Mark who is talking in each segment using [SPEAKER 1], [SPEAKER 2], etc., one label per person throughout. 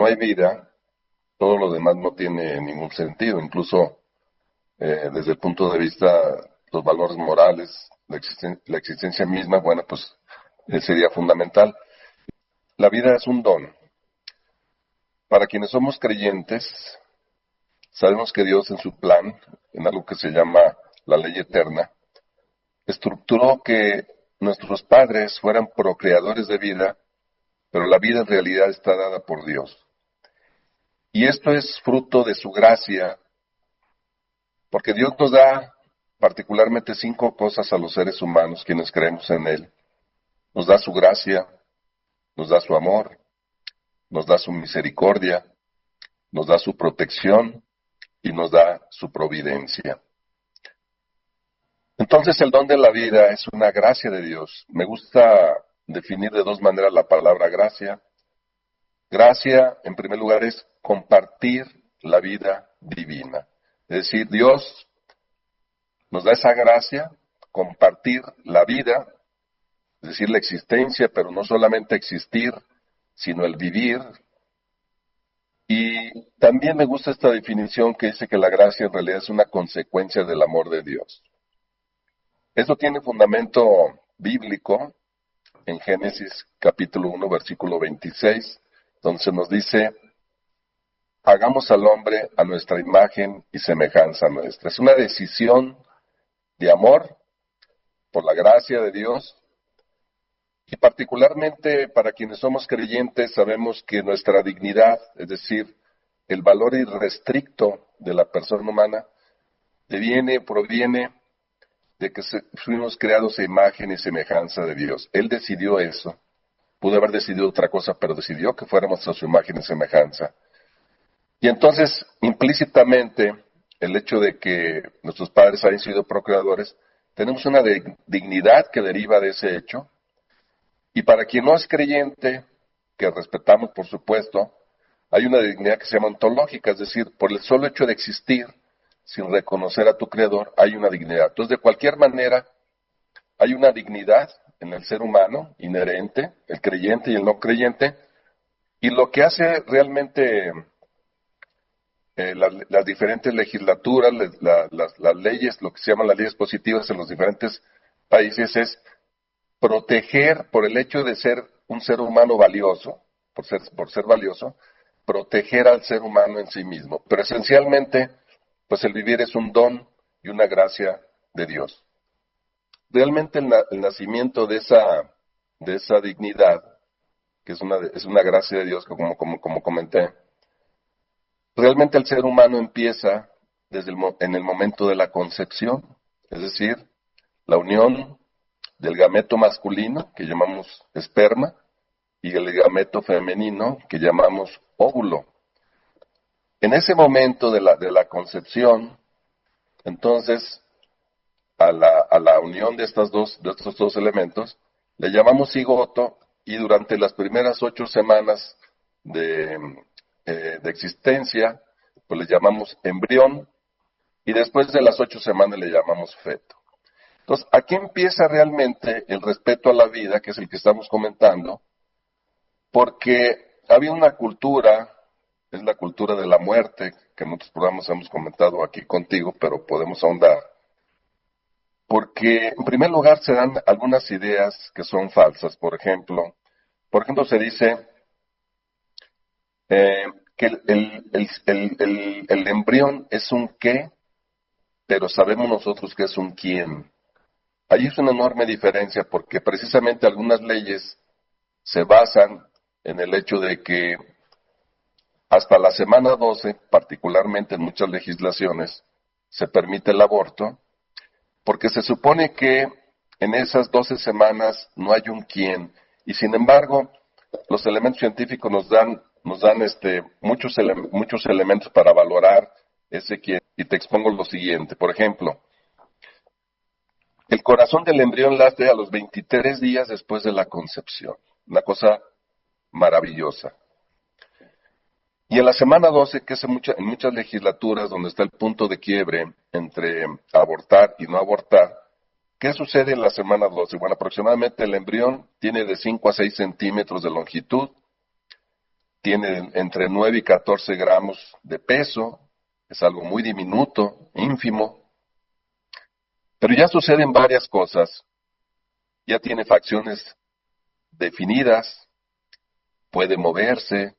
[SPEAKER 1] no hay vida, todo lo demás no tiene ningún sentido, incluso desde el punto de vista los valores morales, la existencia misma, bueno, pues sería fundamental. La vida es un don. Para quienes somos creyentes, sabemos que Dios en su plan, en algo que se llama la ley eterna, estructuró que nuestros padres fueran procreadores de vida, pero la vida en realidad está dada por Dios. Y esto es fruto de su gracia, porque Dios nos da particularmente 5 cosas a los seres humanos, quienes creemos en Él. Nos da su gracia, nos da su amor, nos da su misericordia, nos da su protección y nos da su providencia. Entonces el don de la vida es una gracia de Dios. Me gusta definir de 2 maneras la palabra gracia. Gracia, en primer lugar, es compartir la vida divina. Es decir, Dios nos da esa gracia, compartir la vida, es decir, la existencia, pero no solamente existir, sino el vivir. Y también me gusta esta definición que dice que la gracia en realidad es una consecuencia del amor de Dios. Esto tiene fundamento bíblico en Génesis capítulo 1, versículo 26, donde se nos dice: hagamos al hombre a nuestra imagen y semejanza nuestra. Es una decisión de amor por la gracia de Dios, y particularmente para quienes somos creyentes sabemos que nuestra dignidad, es decir, el valor irrestricto de la persona humana, proviene de que fuimos creados a imagen y semejanza de Dios. Él decidió eso. Pudo haber decidido otra cosa, pero decidió que fuéramos a su imagen y semejanza. Y entonces, implícitamente, el hecho de que nuestros padres hayan sido procreadores, tenemos una dignidad que deriva de ese hecho. Y para quien no es creyente, que respetamos por supuesto, hay una dignidad que se llama ontológica, es decir, por el solo hecho de existir, sin reconocer a tu creador, hay una dignidad. Entonces, de cualquier manera, hay una dignidad en el ser humano, inherente, el creyente y el no creyente, y lo que hace realmente las diferentes legislaturas, las leyes, lo que se llaman las leyes positivas en los diferentes países, es proteger, por el hecho de ser un ser humano valioso, por ser valioso, proteger al ser humano en sí mismo. Pero esencialmente, pues el vivir es un don y una gracia de Dios. Realmente el nacimiento de esa dignidad, que es una gracia de Dios, como comenté, realmente el ser humano empieza en el momento de la concepción, es decir, la unión del gameto masculino, que llamamos esperma, y el gameto femenino, que llamamos óvulo. En ese momento de la concepción, entonces, a la unión de estos dos elementos, le llamamos cigoto, y durante las primeras 8 semanas de existencia, pues le llamamos embrión, y después de las 8 semanas le llamamos feto. Entonces, aquí empieza realmente el respeto a la vida, que es el que estamos comentando, porque había una cultura, es la cultura de la muerte, que en otros programas hemos comentado aquí contigo, pero podemos ahondar. Porque, en primer lugar, se dan algunas ideas que son falsas. Por ejemplo, se dice que el embrión es un qué, pero sabemos nosotros que es un quién. Ahí es una enorme diferencia, porque precisamente algunas leyes se basan en el hecho de que hasta la semana 12, particularmente en muchas legislaciones, se permite el aborto, porque se supone que en esas 12 semanas no hay un quién, y sin embargo, los elementos científicos nos dan muchos elementos para valorar ese quién, y te expongo lo siguiente. Por ejemplo, el corazón del embrión late a los 23 días después de la concepción, una cosa maravillosa. Y en la semana 12, que es en muchas legislaturas donde está el punto de quiebre entre abortar y no abortar, ¿qué sucede en la semana 12? Bueno, aproximadamente el embrión tiene de 5 a 6 centímetros de longitud, tiene entre 9 y 14 gramos de peso, es algo muy diminuto, ínfimo, pero ya suceden varias cosas. Ya tiene facciones definidas, puede moverse,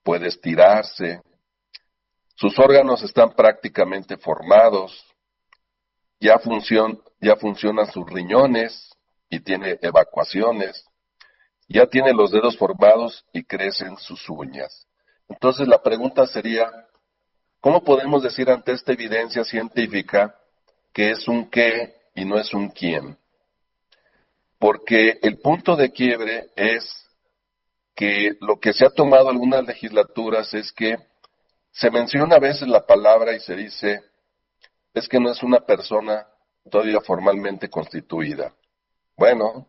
[SPEAKER 1] puede estirarse, sus órganos están prácticamente formados, ya funcionan sus riñones y tiene evacuaciones, ya tiene los dedos formados y crecen sus uñas. Entonces la pregunta sería, ¿cómo podemos decir ante esta evidencia científica que es un qué y no es un quién? Porque el punto de quiebre es que lo que se ha tomado en algunas legislaturas es que se menciona a veces la palabra y se dice, es que no es una persona todavía formalmente constituida. Bueno,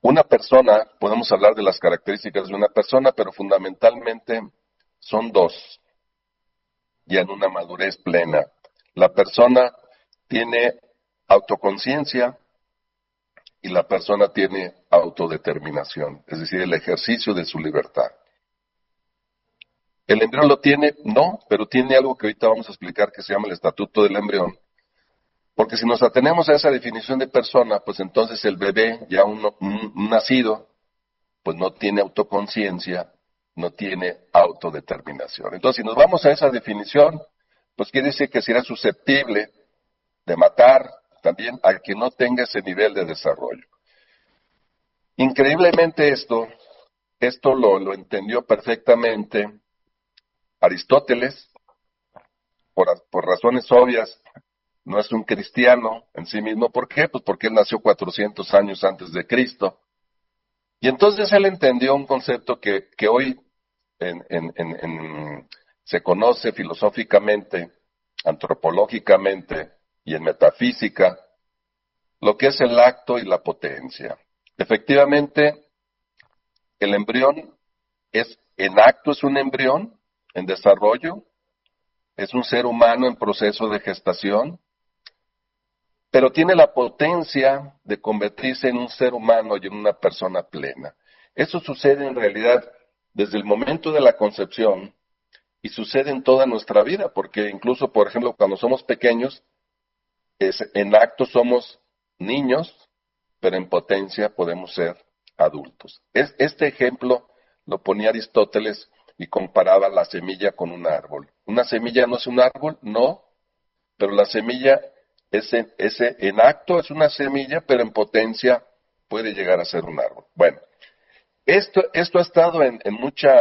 [SPEAKER 1] una persona, podemos hablar de las características de una persona, pero fundamentalmente son dos, ya en una madurez plena. La persona tiene autoconciencia y la persona tiene autodeterminación, es decir, el ejercicio de su libertad. ¿El embrión lo tiene? No, pero tiene algo que ahorita vamos a explicar que se llama el estatuto del embrión. Porque si nos atenemos a esa definición de persona, pues entonces el bebé, ya un nacido, pues no tiene autoconciencia, no tiene autodeterminación. Entonces, si nos vamos a esa definición, pues quiere decir que será susceptible de matar también a quien no tenga ese nivel de desarrollo. Increíblemente esto lo entendió perfectamente Aristóteles, por razones obvias, no es un cristiano en sí mismo. ¿Por qué? Pues porque él nació 400 años antes de Cristo. Y entonces él entendió un concepto que hoy se conoce filosóficamente, antropológicamente y en metafísica, lo que es el acto y la potencia. Efectivamente, el embrión en acto es un embrión, en desarrollo, es un ser humano en proceso de gestación, pero tiene la potencia de convertirse en un ser humano y en una persona plena. Eso sucede en realidad desde el momento de la concepción y sucede en toda nuestra vida, porque incluso, por ejemplo, cuando somos pequeños, en acto somos niños, pero en potencia podemos ser adultos. Este ejemplo lo ponía Aristóteles y comparaba la semilla con un árbol. ¿Una semilla no es un árbol? No, pero la semilla en acto es una semilla, pero en potencia puede llegar a ser un árbol. Bueno, esto ha estado en mucha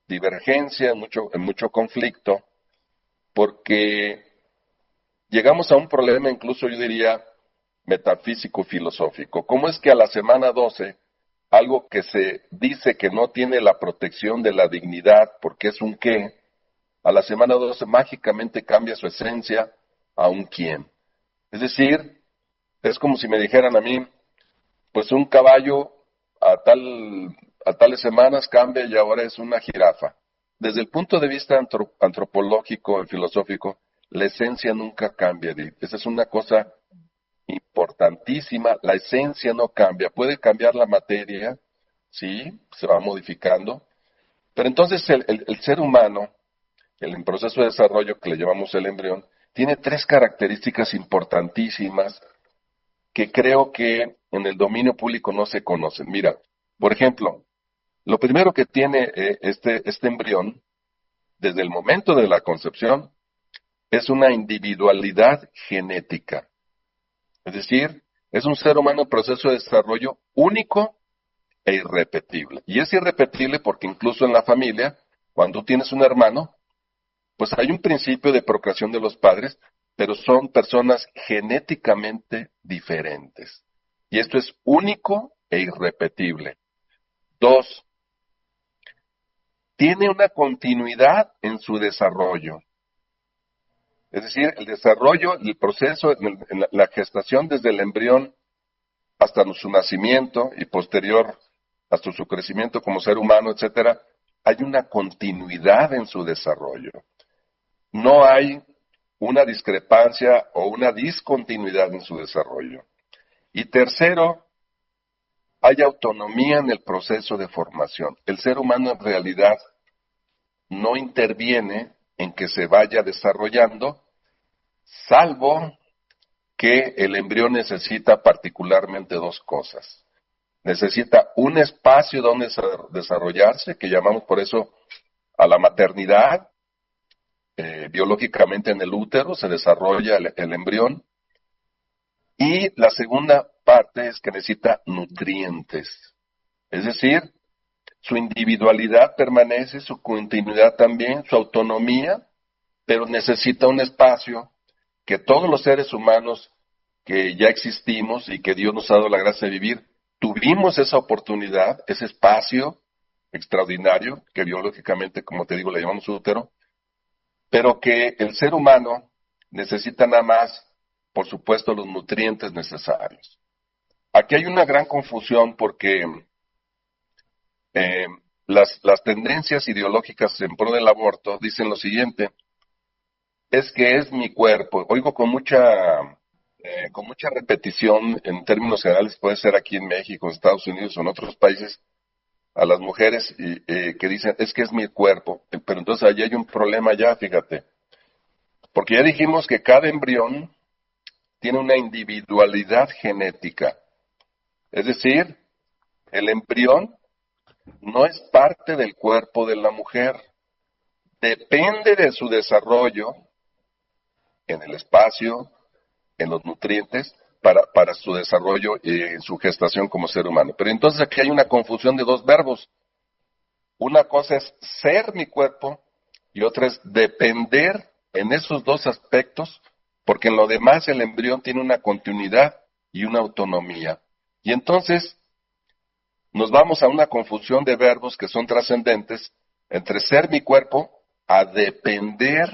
[SPEAKER 1] divergencia, en mucho conflicto, porque llegamos a un problema, incluso yo diría, metafísico-filosófico. ¿Cómo es que a la semana 12, algo que se dice que no tiene la protección de la dignidad, porque es un qué, a la semana 12 mágicamente cambia su esencia a un quién? Es decir, es como si me dijeran a mí, pues un caballo a tales semanas cambia y ahora es una jirafa. Desde el punto de vista antropológico y filosófico, la esencia nunca cambia. Esa es una cosa importantísima. La esencia no cambia. Puede cambiar la materia, sí, se va modificando. Pero entonces el ser humano, en proceso de desarrollo que le llamamos el embrión, tiene tres características importantísimas que creo que en el dominio público no se conocen. Mira, por ejemplo, lo primero que tiene este embrión, desde el momento de la concepción, es una individualidad genética. Es decir, es un ser humano en proceso de desarrollo único e irrepetible. Y es irrepetible porque incluso en la familia, cuando tienes un hermano, pues hay un principio de procreación de los padres, pero son personas genéticamente diferentes. Y esto es único e irrepetible. Dos, tiene una continuidad en su desarrollo. Es decir, el desarrollo, el proceso, en la gestación desde el embrión hasta su nacimiento y posterior hasta su crecimiento como ser humano, etcétera, hay una continuidad en su desarrollo. No hay una discrepancia o una discontinuidad en su desarrollo. Y tercero, hay autonomía en el proceso de formación. El ser humano en realidad no interviene en que se vaya desarrollando, salvo que el embrión necesita particularmente dos cosas. Necesita un espacio donde desarrollarse, que llamamos por eso a la maternidad. Biológicamente en el útero se desarrolla el embrión. Y la segunda parte es que necesita nutrientes. Es decir, su individualidad permanece, su continuidad también, su autonomía, pero necesita un espacio que todos los seres humanos que ya existimos y que Dios nos ha dado la gracia de vivir, tuvimos esa oportunidad, ese espacio extraordinario, que biológicamente, como te digo, le llamamos útero, pero que el ser humano necesita nada más, por supuesto, los nutrientes necesarios. Aquí hay una gran confusión porque las tendencias ideológicas en pro del aborto dicen lo siguiente: es que es mi cuerpo. Oigo con mucha repetición en términos generales, puede ser aquí en México, en Estados Unidos o en otros países, a las mujeres que dicen, es que es mi cuerpo. Pero entonces allí hay un problema ya, fíjate. Porque ya dijimos que cada embrión tiene una individualidad genética. Es decir, el embrión no es parte del cuerpo de la mujer. Depende de su desarrollo en el espacio, en los nutrientes, para su desarrollo y su gestación como ser humano. Pero entonces aquí hay una confusión de dos verbos. Una cosa es ser mi cuerpo y otra es depender en esos dos aspectos, porque en lo demás el embrión tiene una continuidad y una autonomía. Y entonces nos vamos a una confusión de verbos que son trascendentes entre ser mi cuerpo a depender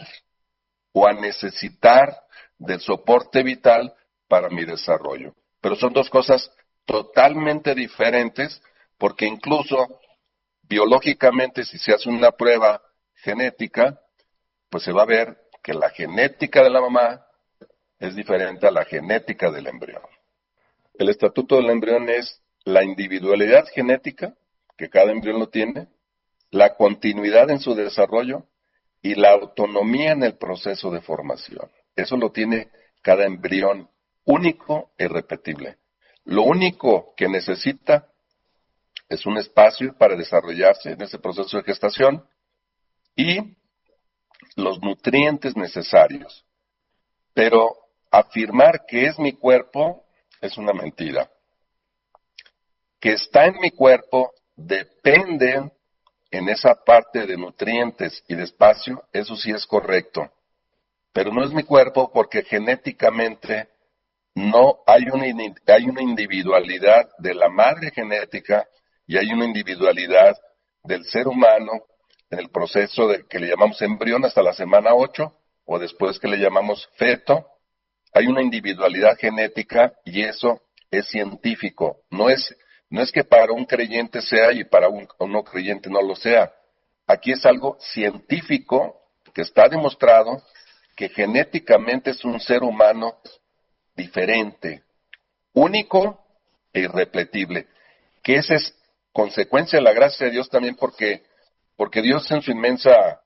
[SPEAKER 1] o a necesitar del soporte vital para mi desarrollo. Pero son dos cosas totalmente diferentes, porque incluso biológicamente, si se hace una prueba genética, pues se va a ver que la genética de la mamá es diferente a la genética del embrión. El estatuto del embrión es la individualidad genética, que cada embrión lo tiene, la continuidad en su desarrollo y la autonomía en el proceso de formación. Eso lo tiene cada embrión único e irrepetible. Lo único que necesita es un espacio para desarrollarse en ese proceso de gestación y los nutrientes necesarios. Pero afirmar que es mi cuerpo es una mentira. Que está en mi cuerpo depende en esa parte de nutrientes y de espacio, eso sí es correcto. Pero no es mi cuerpo porque genéticamente no hay una individualidad de la madre genética y hay una individualidad del ser humano en el proceso de que le llamamos embrión hasta la semana 8 o después que le llamamos feto. Hay una individualidad genética y eso es científico. No es que para un creyente sea y para un no creyente no lo sea. Aquí es algo científico que está demostrado que genéticamente es un ser humano diferente, único e irrepetible. Que esa es consecuencia de la gracia de Dios también porque Dios en su inmensa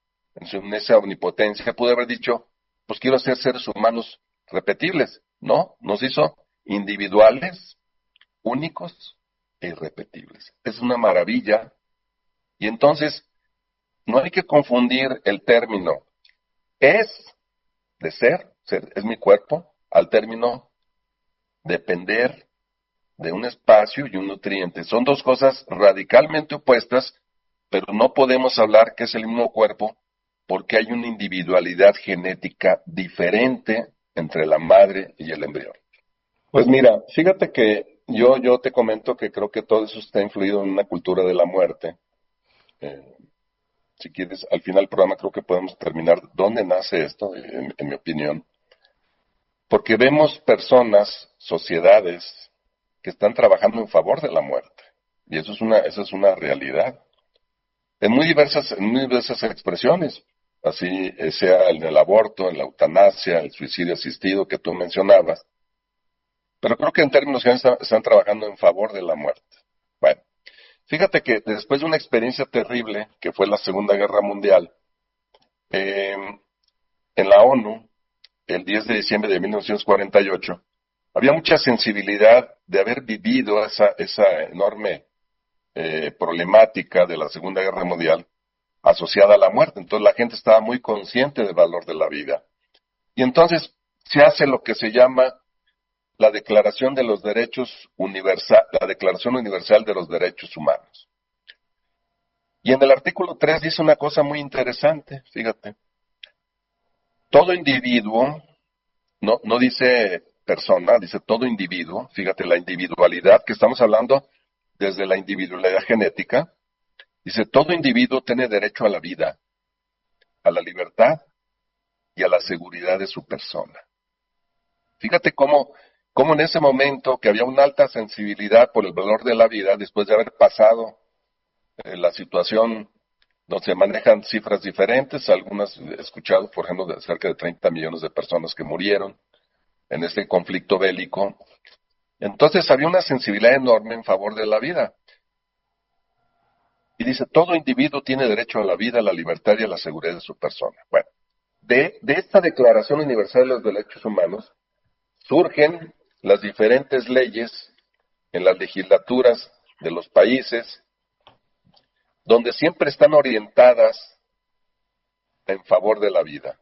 [SPEAKER 1] omnipotencia pudo haber dicho, pues quiero hacer seres humanos repetibles. No, nos hizo individuales, únicos e irrepetibles. Es una maravilla. Y entonces, no hay que confundir el término es de ser es mi cuerpo, al término depender de un espacio y un nutriente. Son dos cosas radicalmente opuestas, pero no podemos hablar que es el mismo cuerpo porque hay una individualidad genética diferente entre la madre y el embrión. Pues mira, fíjate que yo te comento que creo que todo eso está influido en una cultura de la muerte. Si quieres, al final del programa creo que podemos terminar dónde nace esto, en mi opinión. Porque vemos personas, sociedades, que están trabajando en favor de la muerte. Y eso es una realidad. En muy diversas expresiones. Así sea en el aborto, en la eutanasia, el suicidio asistido que tú mencionabas. Pero creo que en términos generales están trabajando en favor de la muerte. Bueno, fíjate que después de una experiencia terrible, que fue la Segunda Guerra Mundial, eh, en la ONU, el 10 de diciembre de 1948, había mucha sensibilidad de haber vivido esa enorme problemática de la Segunda Guerra Mundial asociada a la muerte. Entonces la gente estaba muy consciente del valor de la vida. Y entonces se hace lo que se llama la Declaración de los Derechos Universal, la Declaración Universal de los Derechos Humanos. Y en el artículo 3 dice una cosa muy interesante, fíjate. Todo individuo, no dice persona, dice todo individuo, fíjate la individualidad, que estamos hablando desde la individualidad genética, dice todo individuo tiene derecho a la vida, a la libertad y a la seguridad de su persona. Fíjate cómo en ese momento que había una alta sensibilidad por el valor de la vida, después de haber pasado la situación donde se manejan cifras diferentes, algunas he escuchado, por ejemplo, de cerca de 30 millones de personas que murieron en este conflicto bélico. Entonces había una sensibilidad enorme en favor de la vida. Y dice, todo individuo tiene derecho a la vida, a la libertad y a la seguridad de su persona. Bueno, de esta Declaración Universal de los Derechos Humanos surgen las diferentes leyes en las legislaturas de los países, donde siempre están orientadas en favor de la vida.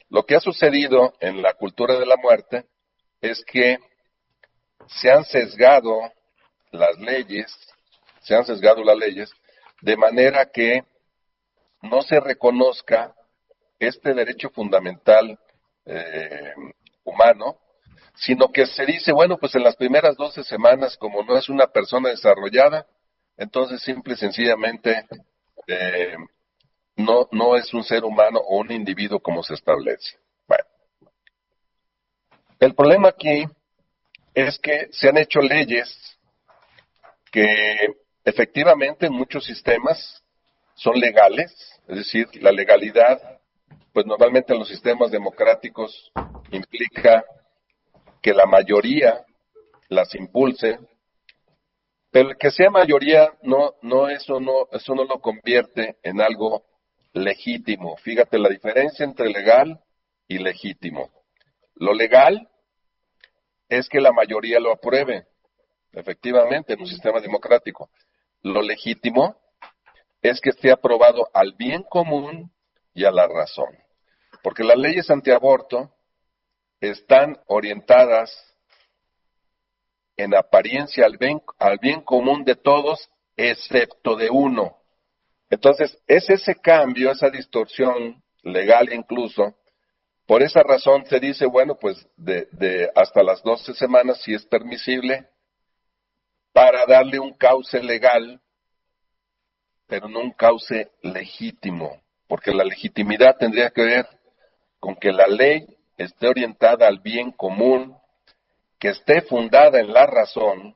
[SPEAKER 1] Lo que ha sucedido en la cultura de la muerte es que se han sesgado las leyes, de manera que no se reconozca este derecho fundamental humano, sino que se dice, bueno, pues en las primeras 12 semanas, como no es una persona desarrollada, entonces simple y sencillamente no es un ser humano o un individuo como se establece. Bueno, el problema aquí es que se han hecho leyes que efectivamente en muchos sistemas son legales, es decir, la legalidad, pues normalmente en los sistemas democráticos implica que la mayoría las impulse, pero el que sea mayoría eso no lo convierte en algo legítimo. Fíjate la diferencia entre legal y legítimo. Lo legal es que la mayoría lo apruebe, efectivamente, en un sistema democrático. Lo legítimo es que esté aprobado al bien común y a la razón. Porque las leyes antiaborto están orientadas en apariencia al bien común de todos, excepto de uno. Entonces, es ese cambio, esa distorsión legal incluso, por esa razón se dice, bueno, pues de hasta las 12 semanas si es permisible, para darle un cauce legal, pero no un cauce legítimo, porque la legitimidad tendría que ver con que la ley esté orientada al bien común, que esté fundada en la razón,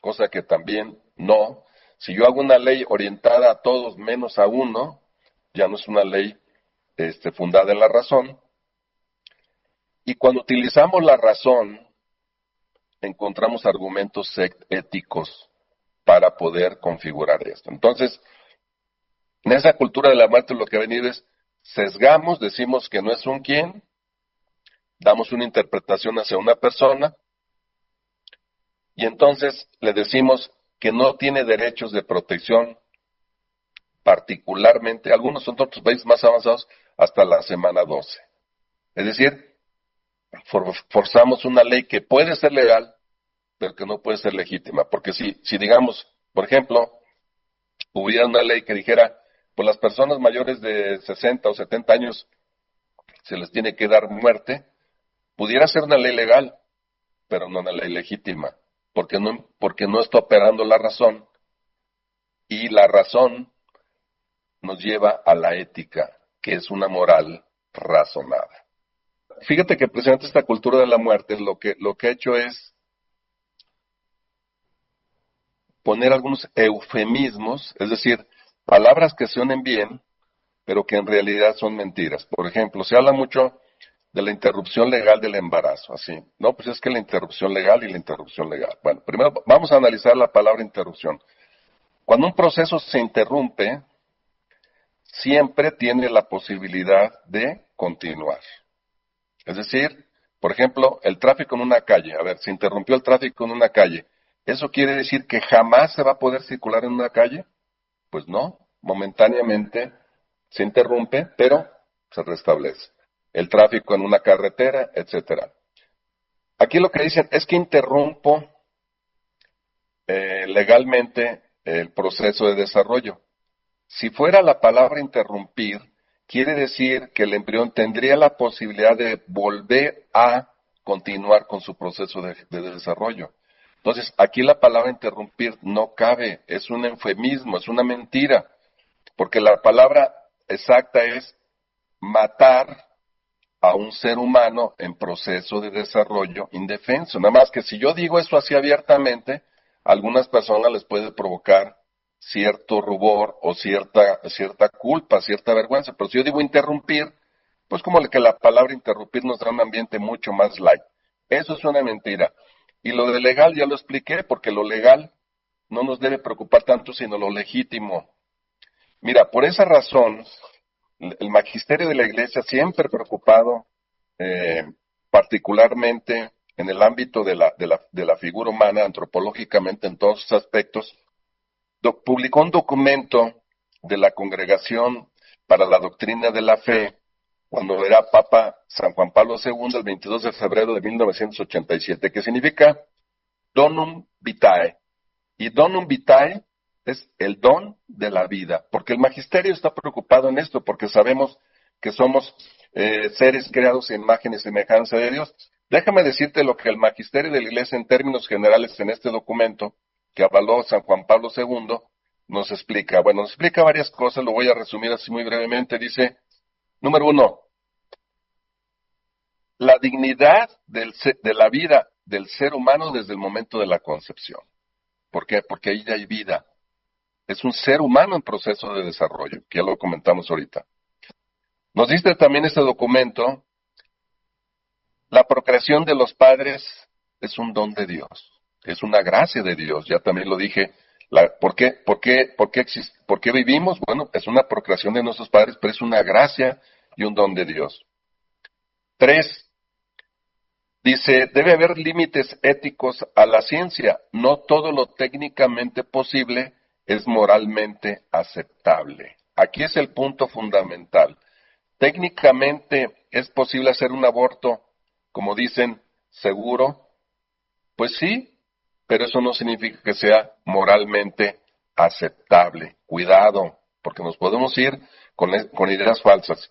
[SPEAKER 1] cosa que también no. Si yo hago una ley orientada a todos menos a uno, ya no es una ley fundada en la razón. Y cuando utilizamos la razón, encontramos argumentos éticos para poder configurar esto. Entonces, en esa cultura de la muerte lo que ha venido es, sesgamos, decimos que no es un quién, damos una interpretación hacia una persona, y entonces le decimos que no tiene derechos de protección, particularmente, algunos son otros países más avanzados, hasta la semana 12. Es decir, forzamos una ley que puede ser legal, pero que no puede ser legítima. Porque si digamos, por ejemplo, hubiera una ley que dijera, pues las personas mayores de 60 o 70 años se les tiene que dar muerte, pudiera ser una ley legal, pero no una ley legítima, porque no está operando la razón, y la razón nos lleva a la ética, que es una moral razonada. Fíjate que precisamente esta cultura de la muerte lo que ha hecho es poner algunos eufemismos, es decir, palabras que suenen bien, pero que en realidad son mentiras. Por ejemplo, se habla mucho de la interrupción legal del embarazo, así. No, pues es que la interrupción legal y la interrupción legal. Bueno, primero vamos a analizar la palabra interrupción. Cuando un proceso se interrumpe, siempre tiene la posibilidad de continuar. Es decir, por ejemplo, el tráfico en una calle. A ver, se interrumpió el tráfico en una calle. ¿Eso quiere decir que jamás se va a poder circular en una calle? Pues no, momentáneamente se interrumpe, pero se restablece. El tráfico en una carretera, etcétera. Aquí lo que dicen es que interrumpo legalmente el proceso de desarrollo. Si fuera la palabra interrumpir, quiere decir que el embrión tendría la posibilidad de volver a continuar con su proceso de desarrollo. Entonces, aquí la palabra interrumpir no cabe, es un eufemismo, es una mentira, porque la palabra exacta es matar a un ser humano en proceso de desarrollo indefenso. Nada más que si yo digo eso así abiertamente, a algunas personas les puede provocar cierto rubor o cierta culpa, cierta vergüenza. Pero si yo digo interrumpir, pues como que la palabra interrumpir nos da un ambiente mucho más light. Eso es una mentira. Y lo de legal ya lo expliqué, porque lo legal no nos debe preocupar tanto, sino lo legítimo. Mira, por esa razón, el magisterio de la Iglesia siempre preocupado, particularmente en el ámbito de la figura humana, antropológicamente en todos sus aspectos, publicó un documento de la Congregación para la Doctrina de la Fe, cuando era Papa San Juan Pablo II, el 22 de febrero de 1987, que significa Donum Vitae. Y Donum Vitae es el don de la vida, porque el magisterio está preocupado en esto, porque sabemos que somos seres creados en imagen y semejanza de Dios. Déjame decirte lo que el magisterio de la Iglesia en términos generales en este documento que avaló San Juan Pablo II nos explica. Bueno, nos explica varias cosas, lo voy a resumir así muy brevemente. Dice, número 1, la dignidad de la vida del ser humano desde el momento de la concepción. ¿Por qué? Porque ahí ya hay vida. Es un ser humano en proceso de desarrollo, que ya lo comentamos ahorita. Nos dice también este documento, la procreación de los padres es un don de Dios, es una gracia de Dios, ya también lo dije. ¿Por qué vivimos? Bueno, es una procreación de nuestros padres, pero es una gracia y un don de Dios. 3, dice, debe haber límites éticos a la ciencia. No todo lo técnicamente posible es moralmente aceptable. Aquí es el punto fundamental. Técnicamente es posible hacer un aborto, como dicen, seguro. Pues sí, pero eso no significa que sea moralmente aceptable. Cuidado, porque nos podemos ir con ideas falsas.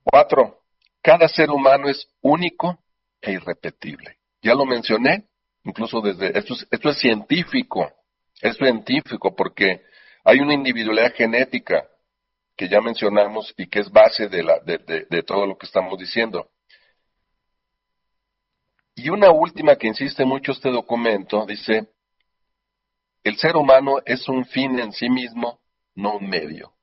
[SPEAKER 1] 4, cada ser humano es único e irrepetible. Ya lo mencioné, incluso desde, esto es científico porque hay una individualidad genética que ya mencionamos y que es base de todo lo que estamos diciendo. Y una última que insiste mucho este documento, dice, el ser humano es un fin en sí mismo, no un medio.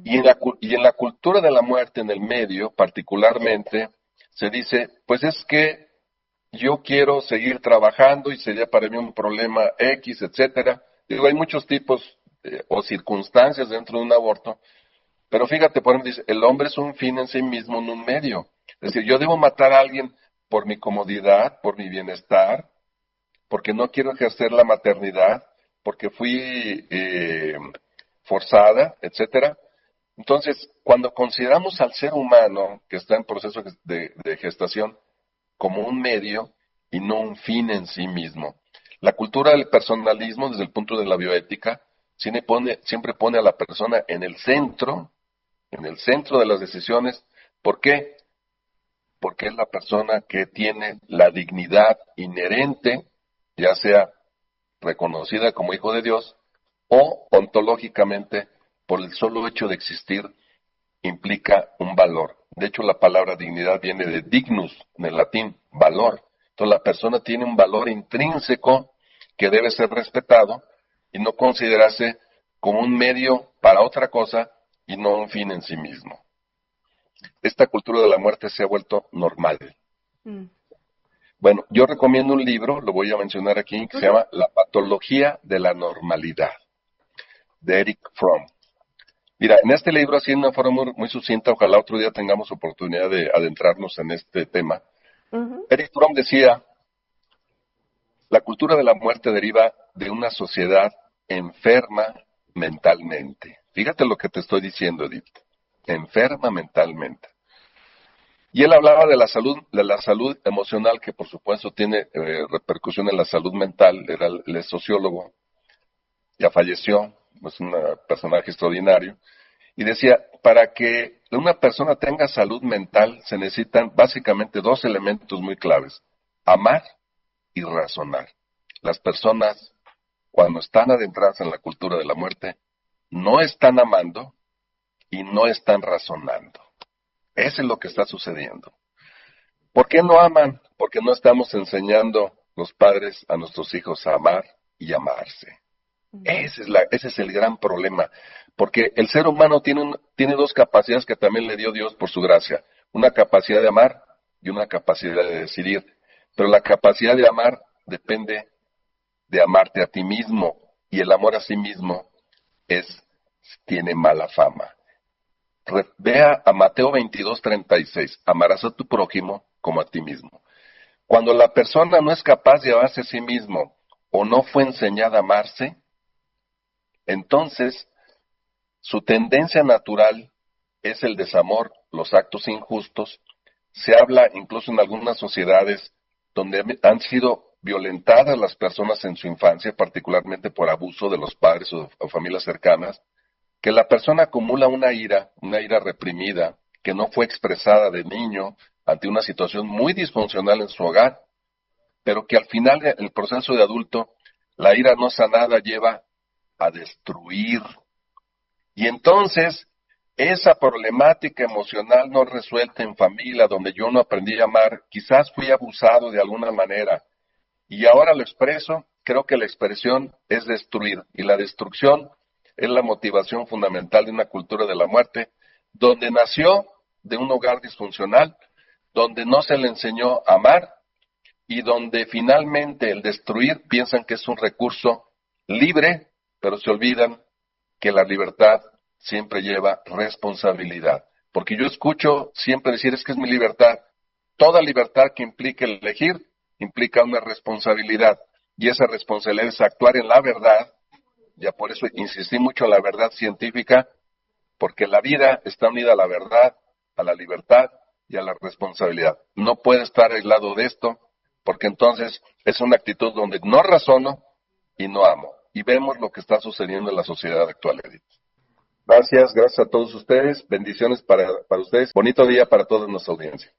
[SPEAKER 1] Y en la cultura de la muerte, en el medio, particularmente, se dice, pues es que yo quiero seguir trabajando y sería para mí un problema X, etcétera. Digo, hay muchos tipos o circunstancias dentro de un aborto, pero fíjate, por ejemplo, dice, el hombre es un fin en sí mismo, no un medio. Es decir, yo debo matar a alguien por mi comodidad, por mi bienestar, porque no quiero ejercer la maternidad, porque fui forzada, etcétera. Entonces, cuando consideramos al ser humano que está en proceso de gestación como un medio y no un fin en sí mismo, la cultura del personalismo desde el punto de la bioética siempre pone a la persona en el centro de las decisiones. ¿Por qué? Porque es la persona que tiene la dignidad inherente, ya sea reconocida como hijo de Dios o ontológicamente por el solo hecho de existir implica un valor. De hecho, la palabra dignidad viene de dignus, en el latín, valor. Entonces, la persona tiene un valor intrínseco que debe ser respetado y no considerarse como un medio para otra cosa y no un fin en sí mismo. esta cultura de la muerte se ha vuelto normal.
[SPEAKER 2] Mm.
[SPEAKER 1] Bueno, yo recomiendo un libro, lo voy a mencionar aquí, que se llama La patología de la normalidad, de Eric Fromm. Mira, en este libro, así en una forma muy, muy sucinta, ojalá otro día tengamos oportunidad de adentrarnos en este tema. Eric Fromm decía, la cultura de la muerte deriva de una sociedad enferma mentalmente. Fíjate lo que te estoy diciendo, Edith. Enferma mentalmente. Y él hablaba de la salud emocional, que por supuesto tiene repercusión en la salud mental. Él es sociólogo, ya falleció, es un personaje extraordinario. Y decía, para que una persona tenga salud mental se necesitan básicamente dos elementos muy claves: amar y razonar. Las personas, cuando están adentradas en la cultura de la muerte, no están amando y no están razonando. Eso es lo que está sucediendo. ¿Por qué no aman? Porque no estamos enseñando los padres a nuestros hijos a amar y amarse. Ese es el gran problema. Porque el ser humano tiene dos capacidades que también le dio Dios por su gracia. Una capacidad de amar y una capacidad de decidir. Pero la capacidad de amar depende de amarte a ti mismo. Y el amor a sí mismo tiene mala fama. Vea a Mateo 22:36. Amarás a tu prójimo como a ti mismo. Cuando la persona no es capaz de amarse a sí mismo o no fue enseñada a amarse, entonces su tendencia natural es el desamor, los actos injustos. Se habla incluso en algunas sociedades donde han sido violentadas las personas en su infancia, particularmente por abuso de los padres o familias cercanas, que la persona acumula una ira reprimida, que no fue expresada de niño ante una situación muy disfuncional en su hogar, pero que al final del proceso de adulto, la ira no sanada lleva a destruir. Y entonces, esa problemática emocional no resuelta en familia, donde yo no aprendí a amar, quizás fui abusado de alguna manera, y ahora lo expreso, creo que la expresión es destruir, y la destrucción es la motivación fundamental de una cultura de la muerte, donde nació de un hogar disfuncional, donde no se le enseñó a amar, y donde finalmente el destruir piensan que es un recurso libre, pero se olvidan que la libertad siempre lleva responsabilidad. Porque yo escucho siempre decir, es que es mi libertad. Toda libertad que implique elegir implica una responsabilidad. Y esa responsabilidad es actuar en la verdad. Ya por eso insistí mucho en la verdad científica, porque la vida está unida a la verdad, a la libertad y a la responsabilidad. No puede estar aislado de esto, porque entonces es una actitud donde no razono y no amo. Y vemos lo que está sucediendo en la sociedad actual, Edith. Gracias a todos ustedes. Bendiciones para ustedes. Bonito día para toda nuestra audiencia.